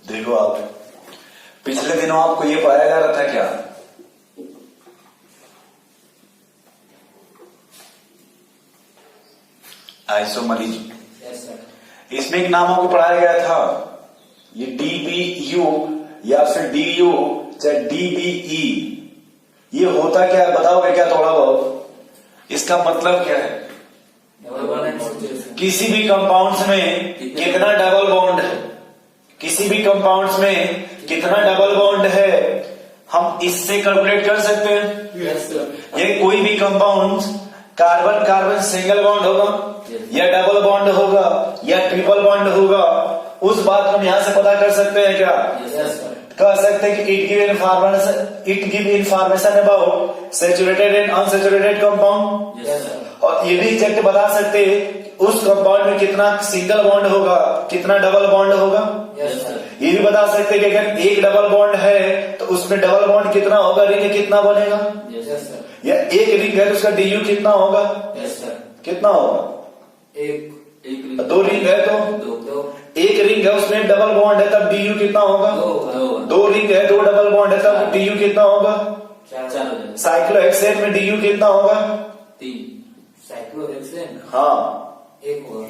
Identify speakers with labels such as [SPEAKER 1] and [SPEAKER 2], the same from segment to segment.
[SPEAKER 1] देखो आप पिछले दिनों आपको ये पढ़ाया जा रहा था क्या? आइसोमरिज्म। इसमें एक नाम आपको पढ़ाया गया था, ये DBU या फिर DU चाहे DBE, ये होता क्या है बताओगे क्या थोड़ा बहुत? इसका मतलब क्या है? किसी भी कंपाउंड्स में कितना डबल बॉन्ड है, किसी भी कंपाउंड्स में कितना डबल बॉन्ड है, हम इससे कैलकुलेट कर सकते हैं। ये कोई भी compound carbon carbon single bond होगा या डबल बॉन्ड होगा या ट्रिपल बॉन्ड होगा, उस बात को हम यहां से पता कर सकते हैं क्या? कह सकते हैं कि it give information about saturated and unsaturated compound. और ये भी एग्जैक्ट बता सकते हैं उस कंपाउंड में कितना सिंगल बॉन्ड होगा, कितना डबल बॉन्ड होगा। ये भी बता सकते हैं कि अगर एक डबल बॉन्ड है तो उसमें डबल बॉन्ड कितना होगा, रिंग कितना बनेगा। या एक रिंग है तो उसका DU कितना होगा, कितना होगा? एक। दो रिंग है तो एक रिंग है उसमें डबल बॉन्ड है तब DU कितना होगा? दो रिंग है दो डबल बॉन्ड है तब DU कितना होगा? साइक्लोहेक्सेन में DU कितना होगा?
[SPEAKER 2] 3। साइक्लोहेक्सेन
[SPEAKER 1] हाँ,
[SPEAKER 2] एक होगा।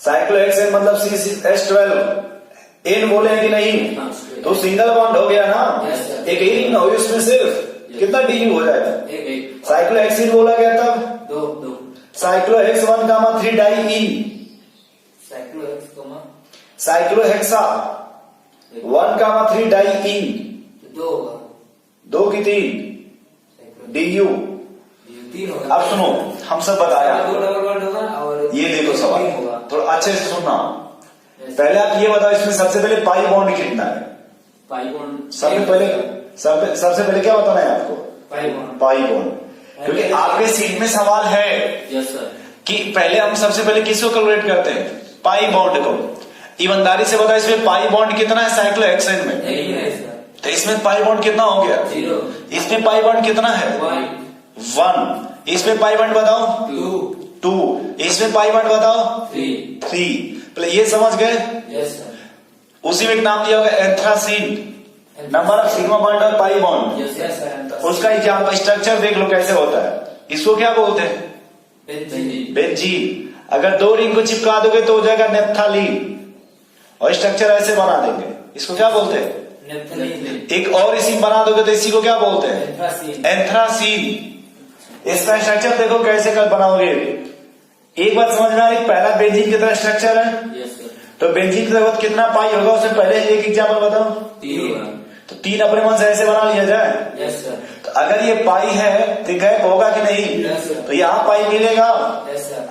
[SPEAKER 1] साइक्लोहेक्सेन मतलब CH12 N बोले हैं कि नहीं? तो सिंगल बॉन्ड हो गया ना, एक ही रिंग होगी उसमें सिर्फ, कितना DU हो जाएगा?
[SPEAKER 2] एक।
[SPEAKER 1] साइक्लोहेक्सीन बोला गया था
[SPEAKER 2] दो।
[SPEAKER 1] साइक्लोहेक्स 1,3 डाइईन, साइक्लोहेक्सा 1,3 डाइईन,
[SPEAKER 2] दो होगा।
[SPEAKER 1] 2 की 3 DU।
[SPEAKER 2] 3 होगा।
[SPEAKER 1] अब सुनो, हम सब बताया,
[SPEAKER 2] दो डबल बॉन्ड होगा और
[SPEAKER 1] ये देखो सवाल
[SPEAKER 2] होगा।
[SPEAKER 1] थोड़ा अच्छे से सुनना। पहले आप ये बताओ इसमें सबसे पहले पाई बॉन्ड कितना है?
[SPEAKER 2] पाई बॉन्ड
[SPEAKER 1] सबसे पहले क्या बताना है आपको? Pi bond. क्योंकि आपके सीट में सवाल है कि पहले हम सबसे पहले किसको कैलकुलेट करते हैं? पाई बॉन्ड को। ईमानदारी से बताओ इसमें पाई बॉन्ड कितना है साइक्लोहेक्सेन में?
[SPEAKER 2] नहीं है सर।
[SPEAKER 1] तो इसमें पाई बॉन्ड कितना हो गया?
[SPEAKER 2] 0।
[SPEAKER 1] इसमें पाई बॉन्ड कितना है? 1। इसमें पाई बॉन्ड बताओ 2। इसमें पाई बॉन्ड बताओ 3। पहले ये समझ गए? उसी में एक नाम दिया होगा anthracene, number of sigma bond और पाई बॉन्ड। उसका एग्जाम्पल स्ट्रक्चर देख लो कैसे होता है। इसको क्या बोलते हैं? बेंजीन। अगर 2 रिंग को चिपका दोगे तो हो जाएगा नेप्थालीन, और स्ट्रक्चर ऐसे बना देंगे, इसको क्या बोलते हैं? एक और इसी बना दोगे तो इसी को क्या बोलते हैं? एंथ्रासीन। इसका स्ट्रक्चर देखो कैसे कर बनाओगे। एक बात समझ में आ रही, पहला बेंजीन की तरह स्ट्रक्चर है, तो बेंजीन की जरूरत कितना पाई होगा उससे पहले एक एग्जाम्पल बताओ।
[SPEAKER 2] 3।
[SPEAKER 1] तो 3 अपने मन से ऐसे बना लिया जाए। तो अगर ये पाई है तो गैप होगा कि नहीं? तो यहाँ पाई मिलेगा।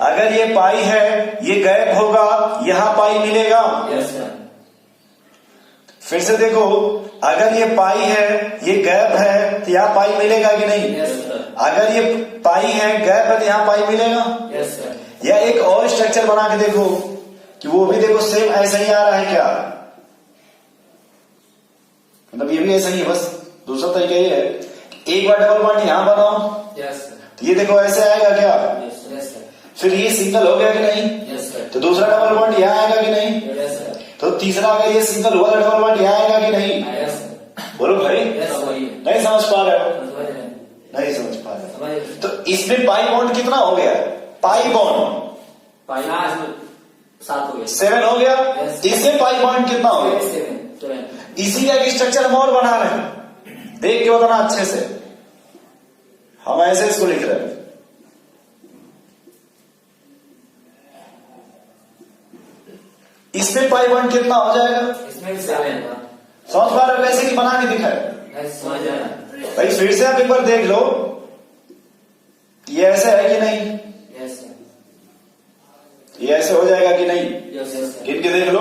[SPEAKER 1] अगर ये पाई है ये गैप होगा, यहाँ पाई मिलेगा। फिर से देखो, अगर ये पाई है ये गैप है तो यहाँ पाई मिलेगा कि नहीं? अगर ये पाई है गैप है तो यहाँ पाई मिलेगा। या एक और स्ट्रक्चर बना के देखो कि वो भी देखो सेम ऐसा ही आ रहा है क्या? मतलब ये भी ऐसा ही है, बस दूसरा तरीका ये है, एक बार डबल बॉन्ड यहां बनाओ तो ये देखो ऐसे आएगा क्या? फिर ये सिंगल हो गया कि नहीं? तो दूसरा डबल बॉन्ड यहाँ आएगा कि नहीं? तो तीसरा अगर ये सिंगल हुआ तो डबल बॉन्ड यहाँ आएगा कि नहीं? बोलो भाई, नहीं समझ पा रहे हो? नहीं समझ पा रहे। तो इसमें पाई बॉन्ड कितना हो गया? पाई बॉन्ड 7 हो गया। इसमें पाई बॉन्ड कितना हो गया? इसी का एक स्ट्रक्चर हम और बना रहे हैं, देख के बताना अच्छे से। हम ऐसे इसको लिख रहे हैं, इसमें पाई बॉन्ड कितना हो जाएगा?
[SPEAKER 2] इसमें 7
[SPEAKER 1] समझ पा रहे हो कैसे कि बना के दिखाए? भाई फिर से आप एक बार देख लो, ये ऐसे है कि नहीं? ये ऐसे हो जाएगा कि नहीं? इनके देख लो।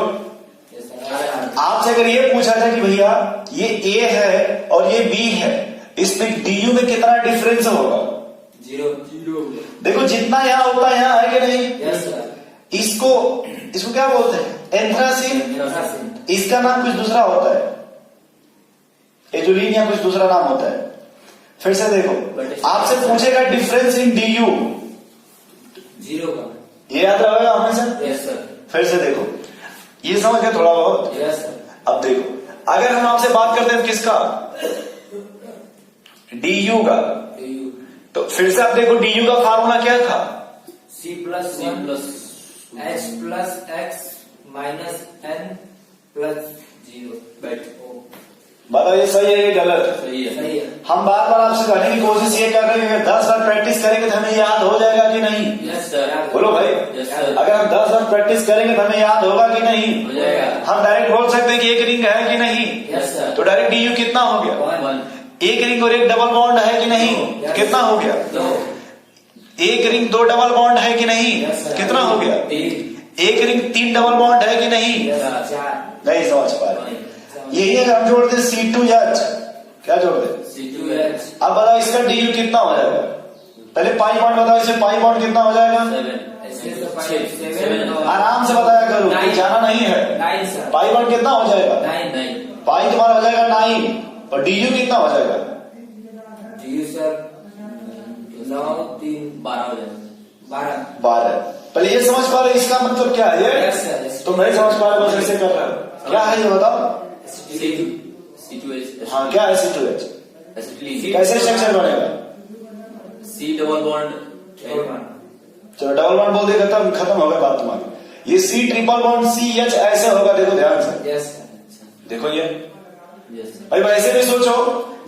[SPEAKER 1] आपसे अगर ये पूछा जाए कि भैया ये A है और ये B है, इसमें DU में कितना डिफरेंस होगा?
[SPEAKER 2] 0।
[SPEAKER 1] देखो जितना यहाँ होता है यहाँ है कि नहीं? इसको क्या बोलते हैं? एंथ्रासीन। इसका नाम कुछ दूसरा होता है, एजुलिन या कुछ दूसरा नाम होता है। फिर से देखो, आपसे पूछेगा डिफरेंस इन DU,
[SPEAKER 2] 0 का,
[SPEAKER 1] ये याद रहेगा हमेशा।
[SPEAKER 2] Yes sir.
[SPEAKER 1] फिर से देखो, ये समझ गए थोड़ा बहुत?
[SPEAKER 2] Yes sir.
[SPEAKER 1] अब देखो अगर हम आपसे बात करते हैं किसका, du का, तो फिर से आप देखो du का फार्मूला क्या था,
[SPEAKER 2] C plus H plus X minus N plus 0 बैठ।
[SPEAKER 1] बताइए सही है ये गलत है?
[SPEAKER 2] सही है।
[SPEAKER 1] हम बार बार आपसे कहने की कोशिश ये कर रहे हैं कि 10 बार प्रैक्टिस करेंगे तो हमें याद हो जाएगा कि नहीं?
[SPEAKER 2] Yes sir.
[SPEAKER 1] बोलो भाई,
[SPEAKER 2] यस सर।
[SPEAKER 1] अगर हम 10 बार प्रैक्टिस करेंगे तो हमें याद होगा कि नहीं?
[SPEAKER 2] हो जाएगा।
[SPEAKER 1] हम डायरेक्ट बोल सकते हैं कि एक रिंग है कि नहीं?
[SPEAKER 2] Yes sir.
[SPEAKER 1] तो डायरेक्ट du कितना हो गया?
[SPEAKER 2] 1
[SPEAKER 1] एक रिंग और एक डबल बॉन्ड है कि नहीं?
[SPEAKER 2] Yes.
[SPEAKER 1] कितना हो गया?
[SPEAKER 2] 2
[SPEAKER 1] एक रिंग 2 डबल बॉन्ड है कि नहीं?
[SPEAKER 2] Yes, sir.
[SPEAKER 1] कितना हो गया?
[SPEAKER 2] 3
[SPEAKER 1] एक रिंग 3 डबल बॉन्ड है कि नहीं?
[SPEAKER 2] 4
[SPEAKER 1] नहीं समझ पा रहे। यही अगर हम जोड़ दे C2H, क्या जोड़ दे?
[SPEAKER 2] C2H
[SPEAKER 1] अब बताओ इसका du कितना हो जाएगा? पहले पाई बॉन्ड बताओ, इसे पाई बॉन्ड कितना हो जाएगा?
[SPEAKER 2] 7
[SPEAKER 1] आराम से बताया करो,
[SPEAKER 2] Nine.
[SPEAKER 1] जाना नहीं है।
[SPEAKER 2] 9 सर।
[SPEAKER 1] पाई बॉन्ड कितना हो जाएगा?
[SPEAKER 2] 9
[SPEAKER 1] पाई तुम्हारा हो जाएगा 9 और du कितना हो जाएगा?
[SPEAKER 2] DU सर 9 3 12 हो जाएगा।
[SPEAKER 1] 12। पहले ये समझ पा रहे हो इसका मतलब क्या है? ये
[SPEAKER 2] Yes, sir. Yes.
[SPEAKER 1] तुम नहीं समझ पा रहे, बस ऐसे कर रहे हो। क्या है ये बताओ?
[SPEAKER 2] C2H
[SPEAKER 1] हाँ क्या है C2H? कैसे स्ट्रक्चर बनेगा?
[SPEAKER 2] C डबल बॉन्ड
[SPEAKER 1] चलो डबल बॉन्ड बोल देगा तब खत्म हो गया बात तुम्हारी। ये C ट्रिपल बॉन्ड CH ऐसे होगा, देखो ध्यान से,
[SPEAKER 2] यस
[SPEAKER 1] देखो ये
[SPEAKER 2] यस
[SPEAKER 1] भाई वैसे भी सोचो,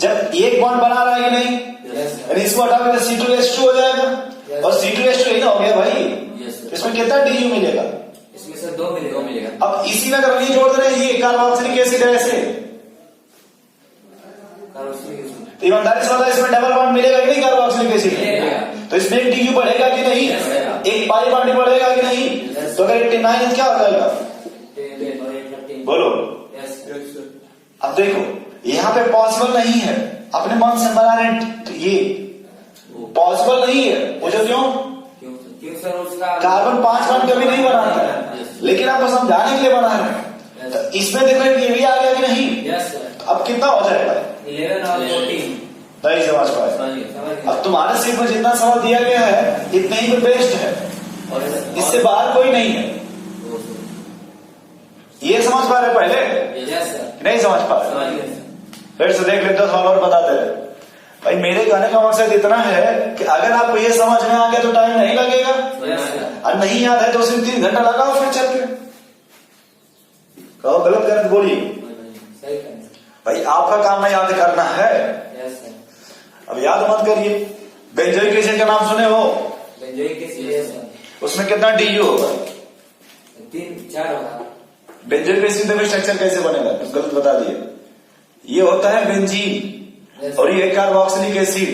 [SPEAKER 1] जब एक बॉन्ड बना रहा है कि नहीं,
[SPEAKER 2] यस
[SPEAKER 1] यानी इसको हटा के C2H2 हो जाएगा
[SPEAKER 2] Yes.
[SPEAKER 1] और C2H2 ही ना हो गया भाई।
[SPEAKER 2] यस
[SPEAKER 1] इसमें कितना du मिलेगा?
[SPEAKER 2] इसमें सर 2 मिलेगा।
[SPEAKER 1] अब इसी में अगर हम ये जोड़ दे रहे हैं, ये कार्बोक्सिलिक एसिड है ऐसे, तो ईमानदारी से बताओ इसमें डबल बॉन्ड मिलेगा कि नहीं कार्बोक्सिलिक एसिड?
[SPEAKER 2] मिलेगा।
[SPEAKER 1] तो इसमें एक du बढ़ेगा कि नहीं?
[SPEAKER 2] Yes.
[SPEAKER 1] एक पाई बॉन्ड बढ़ेगा कि नहीं?
[SPEAKER 2] Yes.
[SPEAKER 1] तो अगर 9 क्या हो जाएगा?
[SPEAKER 2] 10 और 13
[SPEAKER 1] बोलो।
[SPEAKER 2] यस
[SPEAKER 1] अब देखो यहाँ पे पॉसिबल नहीं है, अपने मन से बना रहे हैं, तो ये पॉसिबल नहीं है। मुझे
[SPEAKER 2] क्यों सर उसका
[SPEAKER 1] कार्बन 5 बॉन्ड कभी नहीं बनाता है, लेकिन आपको समझाने के लिए बना रहे हैं। तो इसमें देखो ये भी आ गया कि नहीं?
[SPEAKER 2] Yes sir.
[SPEAKER 1] तो अब कितना हो जाएगा?
[SPEAKER 2] 11 और 14
[SPEAKER 1] नहीं समझ पाए।
[SPEAKER 2] समझ गया।
[SPEAKER 1] अब तुम्हारे सीट में जितना सवाल दिया गया है इतने ही में बेस्ट है,
[SPEAKER 2] और
[SPEAKER 1] इससे बाहर कोई नहीं है। ये समझ पा रहे पहले?
[SPEAKER 2] Yes sir.
[SPEAKER 1] नहीं समझ पा
[SPEAKER 2] समझ
[SPEAKER 1] रहे?
[SPEAKER 2] गया सर।
[SPEAKER 1] फिर से देख लेते सवाल और बताते रहे। भाई मेरे कहने का मकसद इतना है कि अगर आपको ये समझ में आ गया तो टाइम नहीं लगेगा,
[SPEAKER 2] यस सर।
[SPEAKER 1] और नहीं याद है तो उसे 3 घंटा लगाओ फिर चल के। कहो गलत गलत बोलिए।
[SPEAKER 2] सही करें।
[SPEAKER 1] भाई आपका काम है याद करना है,
[SPEAKER 2] यस सर।
[SPEAKER 1] अब याद मत करिए। बेंजोइक एसिड का नाम सुने हो?
[SPEAKER 2] Benzoic acid yes sir.
[SPEAKER 1] उसमें कितना du होगा?
[SPEAKER 2] 3-4 होगा।
[SPEAKER 1] बेंजोइक एसिड में स्ट्रक्चर कैसे बनेगा? तुम गलत बता दिए। ये होता है बेंजीन और ये कार्बोक्सिलिक एसिड,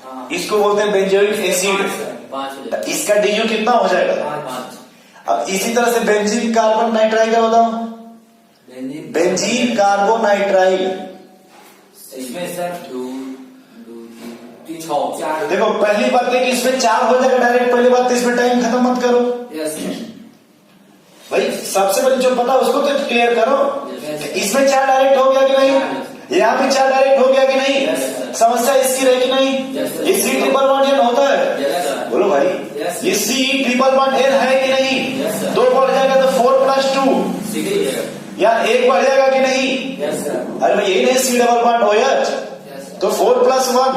[SPEAKER 2] हाँ।
[SPEAKER 1] इसको बोलते हैं बेंजोइक एसिड।
[SPEAKER 2] 5
[SPEAKER 1] इसका du कितना हो जाएगा?
[SPEAKER 2] 5
[SPEAKER 1] अब इसी तरह से बेंजीन कार्बन नाइट्राइल का बताओ। बेंजीन कार्बोनाइट्राइल,
[SPEAKER 2] इसमें सर 2 3 4
[SPEAKER 1] देखो पहली बात है कि इसमें 4 हो जाएगा डायरेक्ट। पहली बात इसमें टाइम खत्म मत करो
[SPEAKER 2] यस
[SPEAKER 1] भाई, सबसे पहले जो पता उसको तो क्लियर करो।
[SPEAKER 2] Yes.
[SPEAKER 1] इसमें 4 डायरेक्ट हो गया कि नहीं? यहाँ पे 4 डायरेक्ट हो गया कि नहीं?
[SPEAKER 2] Yes, sir.
[SPEAKER 1] समस्या इसकी रही कि नहीं?
[SPEAKER 2] Yes, sir.
[SPEAKER 1] ये C ट्रिपल बॉन्ड एन होता है?
[SPEAKER 2] Yes, sir.
[SPEAKER 1] बोलो भाई।
[SPEAKER 2] Yes.
[SPEAKER 1] ये C ट्रिपल बॉन्ड एन है कि नहीं?
[SPEAKER 2] Yes, sir.
[SPEAKER 1] 2 बढ़ जाएगा तो 4+2,
[SPEAKER 2] 6
[SPEAKER 1] या 1 बढ़ जाएगा कि नहीं?
[SPEAKER 2] Yes sir.
[SPEAKER 1] अरे भाई यही नहीं C double bond OH,
[SPEAKER 2] yes sir.
[SPEAKER 1] तो 4+1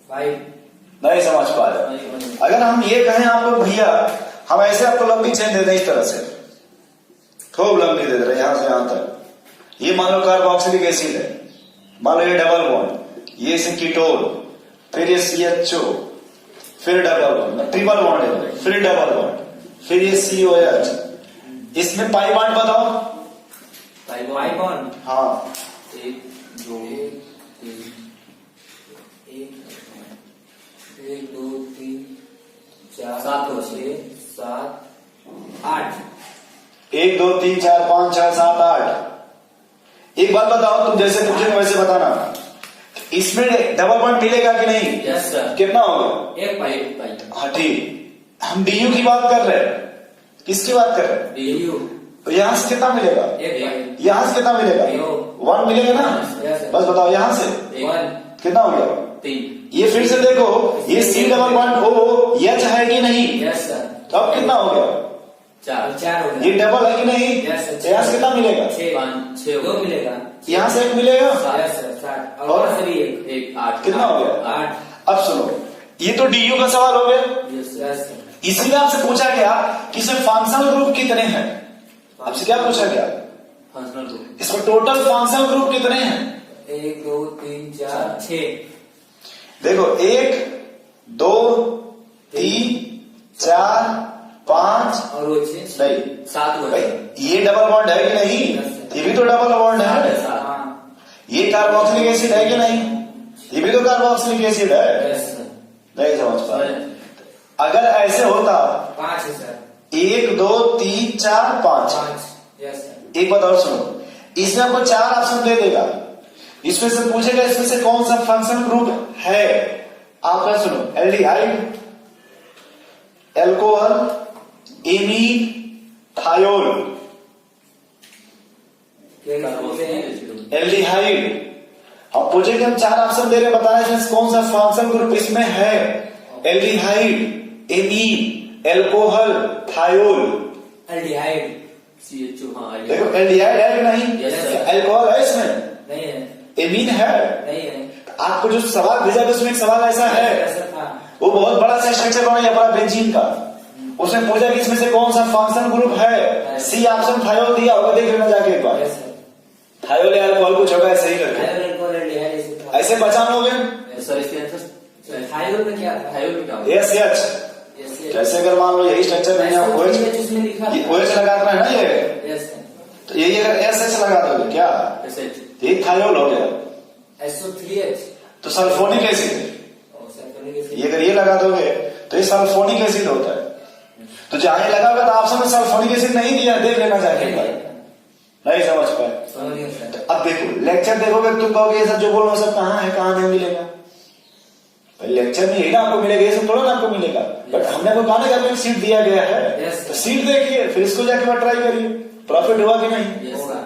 [SPEAKER 2] 5
[SPEAKER 1] नहीं समझ पा रहे। अगर हम ये कहें आपको भैया हम ऐसे आपको लंबी चेन दे दें इस तरह से, खूब लंबी दे रहे यहां से यहां तक, ये मान लो कार्बोक्सिलिक एसिड है, मान लो ये डबल बॉन्ड, ये इसे कीटोन, फिर ये CHO, फिर डबल बॉन्ड, ट्रिपल बॉन्ड है, फिर डबल बॉन्ड, फिर ये COH। इसमें पाई बॉन्ड बताओ।
[SPEAKER 2] पाई बॉन्ड
[SPEAKER 1] हाँ
[SPEAKER 2] 1 2 3 1 2 3 4 7 6 7 8
[SPEAKER 1] 1 2 3 4 5 6 7 8। एक बात बताओ, तुम जैसे पूछे वैसे बताना, इसमें डबल बॉन्ड मिलेगा कि नहीं?
[SPEAKER 2] Yes sir.
[SPEAKER 1] कितना होगा?
[SPEAKER 2] एक पाई
[SPEAKER 1] हाँ ठीक। हम du की बात कर रहे हैं, किसकी बात कर रहे हैं?
[SPEAKER 2] DU
[SPEAKER 1] तो यहां से कितना मिलेगा?
[SPEAKER 2] एक पाई
[SPEAKER 1] यहां से कितना मिलेगा? 1 मिलेगा ना?
[SPEAKER 2] Yes, sir.
[SPEAKER 1] बस बताओ यहां से
[SPEAKER 2] 1
[SPEAKER 1] कितना हो गया?
[SPEAKER 2] 3
[SPEAKER 1] ये फिर से देखो, ये C डबल बॉन्ड OH है कि नहीं?
[SPEAKER 2] Yes sir.
[SPEAKER 1] तो अब कितना हो गया?
[SPEAKER 2] चार हो
[SPEAKER 1] ये
[SPEAKER 2] गया।
[SPEAKER 1] डबल है कि नहीं?
[SPEAKER 2] Yes, sir.
[SPEAKER 1] यहाँ से कितना मिलेगा?
[SPEAKER 2] 6 दो मिलेगा।
[SPEAKER 1] यहाँ से एक मिलेगा
[SPEAKER 2] यस सर 7
[SPEAKER 1] और
[SPEAKER 2] और से भी एक 8
[SPEAKER 1] कितना हो गया?
[SPEAKER 2] 8।
[SPEAKER 1] अब सुनो, ये तो डी का सवाल हो गया।
[SPEAKER 2] Yes sir.
[SPEAKER 1] इसीलिए आपसे पूछा गया कि इसमें फंक्शनल ग्रुप कितने हैं। आपसे क्या पूछा गया?
[SPEAKER 2] फंक्शनल ग्रुप
[SPEAKER 1] इसमें टोटल फंक्शनल ग्रुप कितने हैं?
[SPEAKER 2] 1 2 3 4 6।
[SPEAKER 1] देखो 1 2 3 4 5
[SPEAKER 2] और वो 6
[SPEAKER 1] नहीं
[SPEAKER 2] 7 हो
[SPEAKER 1] भाई,
[SPEAKER 2] गया।
[SPEAKER 1] ये डबल बॉन्ड है कि नहीं? ये भी तो डबल बॉन्ड है।
[SPEAKER 2] हाँ
[SPEAKER 1] ये कार्बोक्सिलिक एसिड है कि नहीं? ये भी तो कार्बोक्सिलिक एसिड है।
[SPEAKER 2] Yes sir.
[SPEAKER 1] नहीं समझ पा रहे? अगर ऐसे होता
[SPEAKER 2] 5 है सर।
[SPEAKER 1] 1 2 3 4 5,
[SPEAKER 2] 5 yes sir.
[SPEAKER 1] एक बात और सुनो, इसमें आपको 4 ऑप्शन दे देगा, इसमें से पूछेगा इसमें से कौन सा फंक्शनल ग्रुप है। आपका सुनो, aldehyde, alcohol, amine, thiol. Aldehyde हम पूछेंगे, हम 4 ऑप्शन दे रहे, बताना इसमें कौन सा फंक्शनल ग्रुप इसमें है। Aldehyde, amine, alcohol, thiol.
[SPEAKER 2] Aldehyde.
[SPEAKER 3] CHO हाँ
[SPEAKER 1] देखो एल्डिहाइड है कि नहीं?
[SPEAKER 2] Yes, sir.
[SPEAKER 1] एल्कोहल है इसमें,
[SPEAKER 2] नहीं है।
[SPEAKER 1] एमीन है।
[SPEAKER 2] नहीं है।
[SPEAKER 1] आपको जो सवाल भेजा था उसमें एक सवाल ऐसा है,
[SPEAKER 2] ऐसा था।
[SPEAKER 1] वो बहुत बड़ा सा स्ट्रक्चर बना पूरा बेंजीन का, उसमें पूछा कि इसमें से कौन सा फंक्शन ग्रुप है। सी ऑप्शन थायोल दिया होगा, देख लेना जाके एक बार।
[SPEAKER 2] Yes sir.
[SPEAKER 1] थायोल या अल्कोहल कुछ होगा ऐसे ही करके,
[SPEAKER 2] थायराइड एल्कोहल एल्डिहाइड ऐसे था।
[SPEAKER 1] ऐसे पहचान लोगे।
[SPEAKER 3] सर इसके आंसर
[SPEAKER 2] थायराइड में क्या था?
[SPEAKER 3] थायराइड में क्या होगा?
[SPEAKER 1] यस यस,
[SPEAKER 2] यस
[SPEAKER 1] जैसे अगर मान लो यही स्ट्रक्चर नहीं है, OH
[SPEAKER 2] उसमें लिखा
[SPEAKER 1] ये
[SPEAKER 2] था।
[SPEAKER 1] OH लगाना है ना ये,
[SPEAKER 2] यस सर।
[SPEAKER 1] तो ये अगर SH लगा दोगे क्या,
[SPEAKER 3] SH
[SPEAKER 1] तो ये थायोल हो गया।
[SPEAKER 2] SO3H।
[SPEAKER 1] तो सल्फोनिक एसिड,
[SPEAKER 2] और सल्फोनिक एसिड।
[SPEAKER 1] ये अगर ये लगा दोगे तो ये सल्फोनिक एसिड होता है। तो जहां ये लगा होगा तो ऑप्शन में सल्फोनिक एसिड नहीं दिया, देख लेना जाके एक बार। नहीं समझ पाए?
[SPEAKER 2] समझ गया सर।
[SPEAKER 1] अब देखो लेक्चर देखोगे तुम कहोगे ये सब जो बोल रहे हो सब कहाँ है, कहाँ नहीं मिलेगा। भाई लेक्चर में यही ना आपको मिलेगा, ये सब थोड़ा ना आपको मिलेगा। बट हमने आपको कहा ना कि आपको एक सीट दिया गया है,
[SPEAKER 2] Yes,
[SPEAKER 1] तो सीट देखिए, फिर इसको जाके बार ट्राई करिए, प्रॉफिट हुआ कि नहीं।
[SPEAKER 3] यस
[SPEAKER 2] होगा।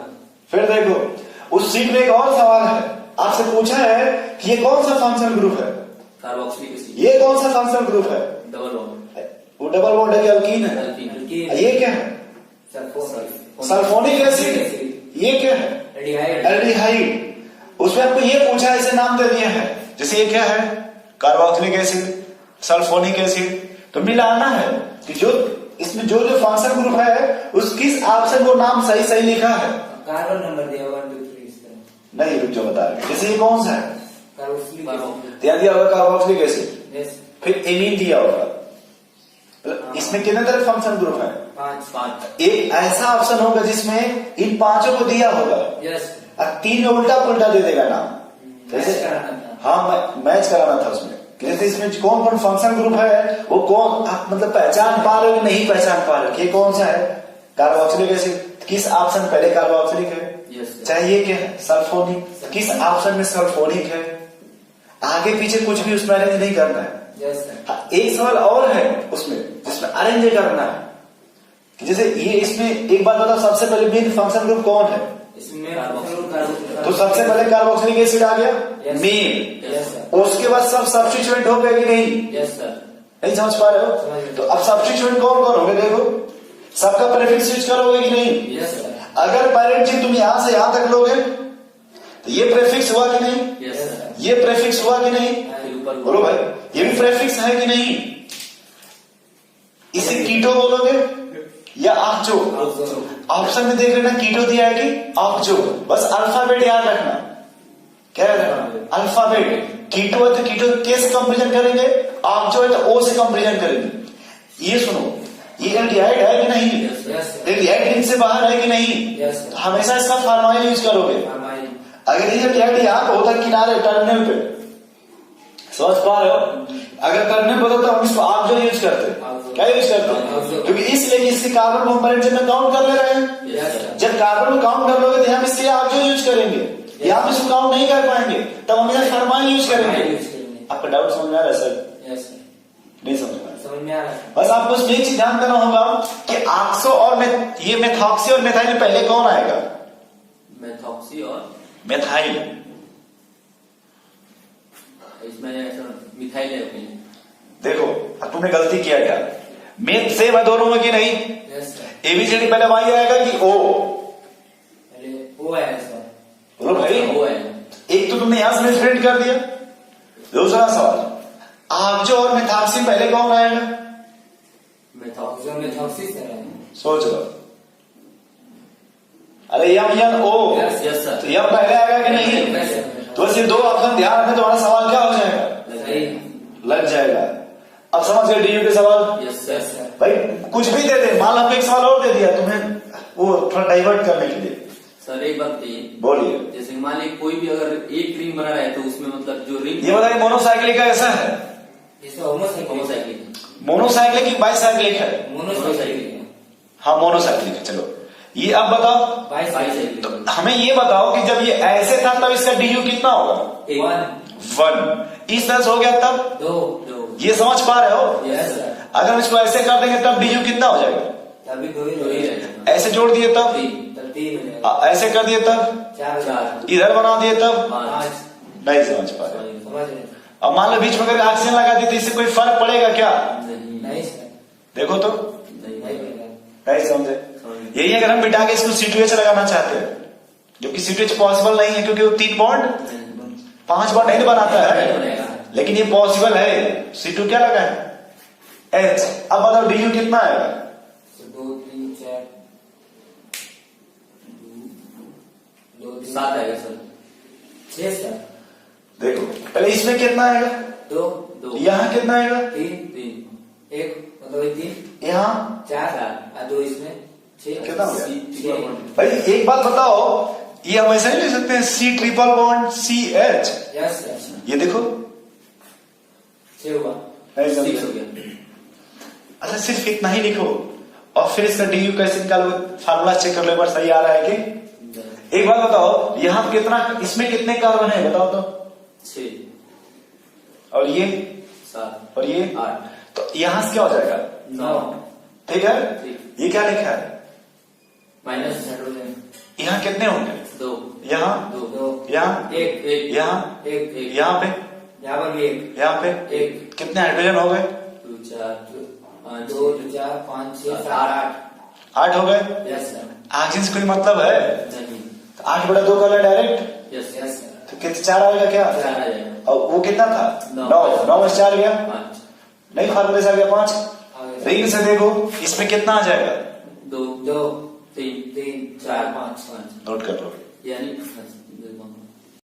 [SPEAKER 1] फिर देखो उस सीट में एक और सवाल है, आपसे पूछा है कि ये कौन सा फंक्शनल ग्रुप है,
[SPEAKER 3] कार्बोक्सिलिक एसिड
[SPEAKER 1] ये कौन सा फंक्शनल ग्रुप है।
[SPEAKER 3] डबल बॉन्ड
[SPEAKER 1] वो डबल बॉन्ड है कि अल्कीन है।
[SPEAKER 3] अल्कीन
[SPEAKER 1] ये क्या है? Sulphonic acid. ये क्या है?
[SPEAKER 2] एल्डिहाइड।
[SPEAKER 1] एल्डिहाइड। उसमें आपको ये पूछा है, इसे नाम दे दिए हैं, जैसे ये क्या है, कार्बोक्सिलिक एसिड, सल्फोनिक एसिड। तो मिलाना है कि जो इसमें जो जो फंक्शन ग्रुप है उस किस ऑप्शन को नाम सही सही लिखा है।
[SPEAKER 2] कार्बन नंबर दिया 1 2 3 इस तरह।
[SPEAKER 1] नहीं रुक जो बता रहे, जैसे ये कौन सा है,
[SPEAKER 2] कार्बोक्सिलिक एसिड।
[SPEAKER 1] ध्यान दिया होगा कार्बोक्सिलिक एसिड,
[SPEAKER 2] यस।
[SPEAKER 1] फिर एमीन दिया होगा। मतलब इसमें कितने तरह फंक्शन ग्रुप है?
[SPEAKER 2] 5।
[SPEAKER 1] एक ऐसा ऑप्शन होगा जिसमें इन 5 को दिया होगा
[SPEAKER 2] यस।
[SPEAKER 1] और 3 में उल्टा पुल्टा दे देगा नाम।
[SPEAKER 2] मैच कराना था।
[SPEAKER 1] हाँ मैच कराना था उसमें, जैसे इसमें कौन कौन फंक्शन ग्रुप है वो कौन आप मतलब पहचान पा रहे हो कि नहीं पहचान पा रहे हो कि ये कौन सा है। कार्बोक्सिलिक एसिड किस ऑप्शन पहले कार्बोक्सिलिक है,
[SPEAKER 3] यस
[SPEAKER 1] चाहे ये क्या है सल्फोनिक, किस ऑप्शन में सल्फोनिक है, आगे पीछे कुछ भी उसमें अरेंज नहीं करना है।
[SPEAKER 2] Yes sir.
[SPEAKER 1] हाँ, एक सवाल और है उसमें जिसमें अरेंज करना है कि जैसे ये इसमें एक बात बताओ, सबसे पहले मेन फंक्शन ग्रुप कौन है,
[SPEAKER 2] इसमें
[SPEAKER 1] तो सबसे पहले कार्बोक्सिलिक एसिड आ गया
[SPEAKER 2] Yes.
[SPEAKER 1] Main,
[SPEAKER 2] yes sir.
[SPEAKER 1] उसके बाद सब सब्स्टिट्यूएंट हो गए कि नहीं,
[SPEAKER 2] यस सर।
[SPEAKER 1] नहीं समझ पा रहे हो।
[SPEAKER 2] समझ गए।
[SPEAKER 1] तो अब सब्स्टिट्यूएंट कौन कौन होंगे, देखो सबका प्रेफिक्स यूज करोगे कि नहीं।
[SPEAKER 2] Yes sir.
[SPEAKER 1] अगर पेरेंट जी तुम यहां से यहां तक लोगे तो ये प्रेफिक्स हुआ कि नहीं,
[SPEAKER 3] यस सर
[SPEAKER 1] ये प्रेफिक्स हुआ कि नहीं,
[SPEAKER 3] फिर ऊपर
[SPEAKER 1] बोलो भाई ये भी प्रेफिक्स है कि नहीं। इसे कीटो बोलोगे या ऑक्जो, ऑप्शन में देख लेना कीटो दिया है कि ऑक्जो, बस अल्फाबेट याद रखना, क्या याद रखना अल्फाबेट। कीटो है तो कीटो के से कंपेरिजन करेंगे, ऑक्जो है तो ओ से कंपेरिजन करेंगे। ये सुनो, ये एल्डिहाइड है कि नहीं,
[SPEAKER 2] यस सर।
[SPEAKER 1] एल्डिहाइड रिंग से बाहर है कि नहीं,
[SPEAKER 2] यस सर।
[SPEAKER 1] हमेशा इसका फार्माइल यूज करोगे।
[SPEAKER 2] हमारी
[SPEAKER 1] अगर ये एल्डिहाइड यहां पे होता किनारे टर्मिनल पे, समझ पा रहे हो, अगर टर्मिनल पे होता तो हम इसको ऑक्जो यूज करते, क्या यूज करते, क्योंकि इसलिए कि इसके कार्बन को हम पेरेंट में काउंट कर ले रहे हैं।
[SPEAKER 2] Yes sir.
[SPEAKER 1] जब कार्बन को काउंट कर लोगे तो हम इसके लिए ऑक्जो यूज करेंगे, यहाँ पे इसको काउंट नहीं कर पाएंगे तब हम यहाँ फॉर्माइल यूज करेंगे। आपका डाउट समझ में आ रहा है सर,
[SPEAKER 2] यस सर।
[SPEAKER 1] नहीं समझ में आ रहा?
[SPEAKER 2] समझ में आ रहा है।
[SPEAKER 1] बस आपको उसमें एक चीज ध्यान देना होगा कि ऑक्सो और ये मेथॉक्सी और मेथाइल पहले कौन आएगा,
[SPEAKER 3] मेथॉक्सी और
[SPEAKER 1] मेथाइल।
[SPEAKER 3] इसमें ऐसा मिथाइल है अपनी।
[SPEAKER 1] देखो अब तुमने गलती किया क्या, मेन सेम है दोनों में कि नहीं?
[SPEAKER 2] Yes sir.
[SPEAKER 1] एबीसीडी पहले वाई आएगा कि ओ?
[SPEAKER 2] पहले ओ आया सर।
[SPEAKER 1] बोलो भाई।
[SPEAKER 3] वो है
[SPEAKER 1] एक तो तुमने यहां से मिसप्रिंट कर दिया। दूसरा सवाल, आगजो और मेथॉक्सी पहले कौन आएगा?
[SPEAKER 3] मेथॉक्सी
[SPEAKER 2] ऑक्सीजन में टॉक्सिस सर है।
[SPEAKER 1] सोच लो। अरे यम यन ओ,
[SPEAKER 3] यस सर
[SPEAKER 1] तो यम पहले आएगा कि नहीं?
[SPEAKER 2] Yes sir.
[SPEAKER 1] तो बस ये दो ऑप्शन ध्यान रखें, तुम्हारा सवाल क्या हो जाएगा?
[SPEAKER 2] सही।
[SPEAKER 1] लग जाएगा। अब समझ गए डीयू के सवाल?
[SPEAKER 3] Yes
[SPEAKER 2] yes
[SPEAKER 3] sir
[SPEAKER 2] sir.
[SPEAKER 1] भाई कुछ भी दे दे, मान लो हमने एक सवाल और दे दिया तुम्हें, वो थोड़ा डाइवर्ट करने के लिए।
[SPEAKER 3] सर एक बात बताइए,
[SPEAKER 1] बोलिए।
[SPEAKER 3] जैसे मान लीजिए कोई भी अगर एक रिंग बना रहा है तो उसमें मतलब जो रिंग
[SPEAKER 1] ये बताइए मोनोसाइक्लिक का ऐसा है?
[SPEAKER 2] इसका होमोसाइक्लिक।
[SPEAKER 3] होमोसाइक्लिक
[SPEAKER 1] मोनोसाइक्लिक की बाइसाइक्लिक है?
[SPEAKER 2] मोनोसाइक्लिक है।
[SPEAKER 1] हाँ मोनोसाइक्लिक है। चलो ये अब बताओ,
[SPEAKER 2] बाइसाइक्लिक।
[SPEAKER 1] तो हमें ये बताओ कि जब ये ऐसे था तब इसका डीयू कितना होगा? 1। इस तरह से हो गया तब?
[SPEAKER 2] 2।
[SPEAKER 1] ये समझ पा रहे हो?
[SPEAKER 2] Yes sir.
[SPEAKER 1] अगर हम इसको ऐसे कर देंगे तब डीयू कितना हो जाएगा?
[SPEAKER 2] तभी 2 ही
[SPEAKER 3] तो ही
[SPEAKER 2] रहेगा।
[SPEAKER 3] रहेगा
[SPEAKER 1] ऐसे जोड़ दिए तब?
[SPEAKER 3] 3
[SPEAKER 2] तब 3 हो जाएगा।
[SPEAKER 1] ऐसे कर दिए तब?
[SPEAKER 2] 4
[SPEAKER 3] 4
[SPEAKER 1] इधर बना दिए तब?
[SPEAKER 3] 5
[SPEAKER 1] नहीं समझ पा रहे।
[SPEAKER 2] समझ रहे?
[SPEAKER 1] अब मान लो बीच में अगर ऑक्सीजन लगा दी तो इससे कोई फर्क पड़ेगा क्या?
[SPEAKER 3] नहीं
[SPEAKER 2] नहीं सर।
[SPEAKER 1] देखो तो,
[SPEAKER 3] नहीं
[SPEAKER 2] नहीं पड़ेगा।
[SPEAKER 1] नहीं समझे? यही अगर हम बिठा के इसको C2H लगाना चाहते हैं, जो कि C2H पॉसिबल नहीं है क्योंकि वो 3 बॉन्ड 5 बॉन्ड नहीं बनाता है, लेकिन ये पॉसिबल है। C2 क्या लगा है? H। अब बताओ डीयू कितना आएगा?
[SPEAKER 2] 2 3 4 2 3
[SPEAKER 3] 7 आएगा सर
[SPEAKER 2] 6 सर।
[SPEAKER 1] देखो पहले इसमें कितना आएगा?
[SPEAKER 2] 2
[SPEAKER 3] 2
[SPEAKER 1] यहाँ कितना आएगा?
[SPEAKER 2] 3
[SPEAKER 3] 3
[SPEAKER 2] 1 मतलब 3
[SPEAKER 1] यहाँ
[SPEAKER 2] 4 और 2 इसमें 6
[SPEAKER 1] कितना हो गया?
[SPEAKER 2] छह।
[SPEAKER 1] भाई एक बात बताओ, ये हम ऐसा नहीं लिख सकते हैं C triple bond CH?
[SPEAKER 2] Yes sir.
[SPEAKER 1] ये देखो
[SPEAKER 2] 6 हुआ।
[SPEAKER 1] नहीं
[SPEAKER 3] 6
[SPEAKER 1] समझे?
[SPEAKER 3] हो गया
[SPEAKER 1] अच्छा सिर्फ इतना ही लिखो और फिर इसका डीयू कैसे निकालोगे? फार्मूला चेक कर लो एक बार, सही आ रहा है कि? एक बात बताओ, यहाँ कितना, इसमें कितने कार्बन है बताओ तो?
[SPEAKER 3] 6
[SPEAKER 1] और ये
[SPEAKER 3] 7
[SPEAKER 1] और ये
[SPEAKER 3] 8
[SPEAKER 1] तो यहाँ से क्या हो जाएगा?
[SPEAKER 2] 9
[SPEAKER 1] ठीक है।
[SPEAKER 3] ठीक।
[SPEAKER 1] ये क्या लिखा है?
[SPEAKER 3] Minus
[SPEAKER 2] hydrogen.
[SPEAKER 1] यहाँ कितने होंगे?
[SPEAKER 3] 2
[SPEAKER 1] यहाँ
[SPEAKER 2] 2
[SPEAKER 1] यहाँ
[SPEAKER 2] 1
[SPEAKER 3] 1
[SPEAKER 1] यहाँ
[SPEAKER 2] 1
[SPEAKER 1] यहाँ पे
[SPEAKER 2] यहाँ पर भी 1
[SPEAKER 1] यहाँ पे
[SPEAKER 2] 1
[SPEAKER 1] कितने हाइड्रोजन हो गए?
[SPEAKER 3] 2 4 5
[SPEAKER 2] 2 4 5 6 7 8।
[SPEAKER 1] 8 हो गए।
[SPEAKER 2] Yes sir.
[SPEAKER 1] ऑक्सीजन से कोई मतलब है?
[SPEAKER 3] नहीं
[SPEAKER 1] 8/2 कर ले डायरेक्ट,
[SPEAKER 3] यस
[SPEAKER 2] यस सर।
[SPEAKER 1] तो कितने 4 आएगा क्या?
[SPEAKER 3] 4 आ जाएगा
[SPEAKER 1] और वो कितना था?
[SPEAKER 3] 9
[SPEAKER 1] 9 में 4 गया,
[SPEAKER 3] 5
[SPEAKER 1] नहीं फार्मूले से आ गया 5।
[SPEAKER 2] आगे
[SPEAKER 1] रिंग से देखो इसमें कितना आ जाएगा?
[SPEAKER 3] 2
[SPEAKER 2] 2
[SPEAKER 3] 3
[SPEAKER 2] 3 4 5
[SPEAKER 1] नोट कर लो।
[SPEAKER 3] यानी